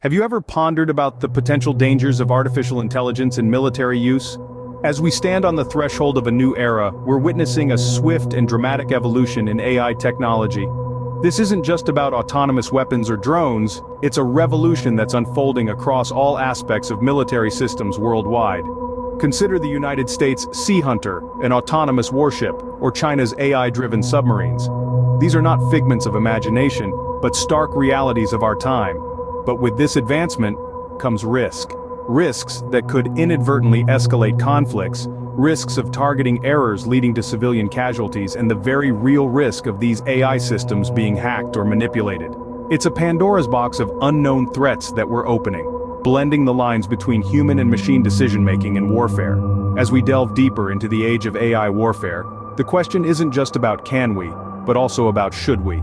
Have you ever pondered about the potential dangers of artificial intelligence in military use? As we stand on the threshold of a new era, we're witnessing a swift and dramatic evolution in AI technology. This isn't just about autonomous weapons or drones, it's a revolution that's unfolding across all aspects of military systems worldwide. Consider the United States Sea Hunter, an autonomous warship, or China's AI-driven submarines. These are not figments of imagination, but stark realities of our time. But with this advancement comes risk. Risks that could inadvertently escalate conflicts, risks of targeting errors leading to civilian casualties, and the very real risk of these AI systems being hacked or manipulated. It's a Pandora's box of unknown threats that we're opening, blending the lines between human and machine decision-making in warfare. As we delve deeper into the age of AI warfare, the question isn't just about can we, but also about should we.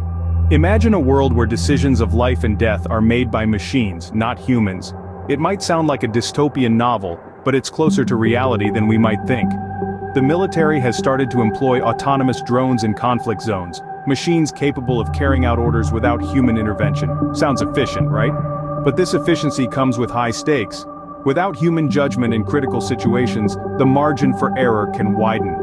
Imagine a world where decisions of life and death are made by machines, not humans. It might sound like a dystopian novel, but it's closer to reality than we might think. The military has started to employ autonomous drones in conflict zones, machines capable of carrying out orders without human intervention. Sounds efficient, right? But this efficiency comes with high stakes. Without human judgment in critical situations, the margin for error can widen.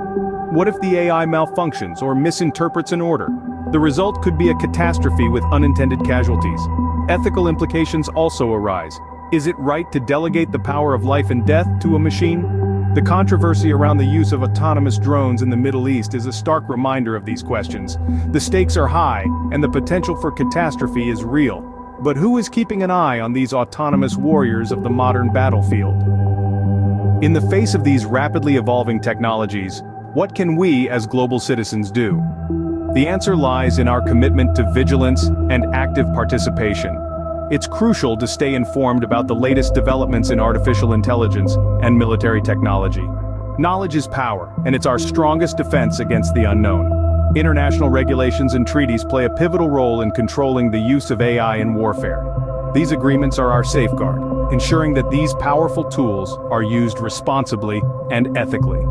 What if the AI malfunctions or misinterprets an order? The result could be a catastrophe with unintended casualties. Ethical implications also arise. Is it right to delegate the power of life and death to a machine? The controversy around the use of autonomous drones in the Middle East is a stark reminder of these questions. The stakes are high, and the potential for catastrophe is real. But who is keeping an eye on these autonomous warriors of the modern battlefield? In the face of these rapidly evolving technologies, what can we as global citizens do? The answer lies in our commitment to vigilance and active participation. It's crucial to stay informed about the latest developments in artificial intelligence and military technology. Knowledge is power, and it's our strongest defense against the unknown. International regulations and treaties play a pivotal role in controlling the use of AI in warfare. These agreements are our safeguard, ensuring that these powerful tools are used responsibly and ethically.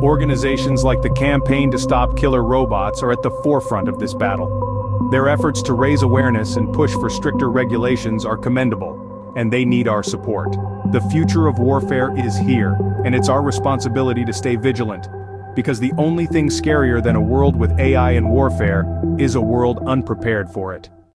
Organizations like the Campaign to Stop Killer Robots are at the forefront of this battle. Their efforts to raise awareness and push for stricter regulations are commendable, and they need our support. The future of warfare is here, and it's our responsibility to stay vigilant, because the only thing scarier than a world with AI in warfare is a world unprepared for it.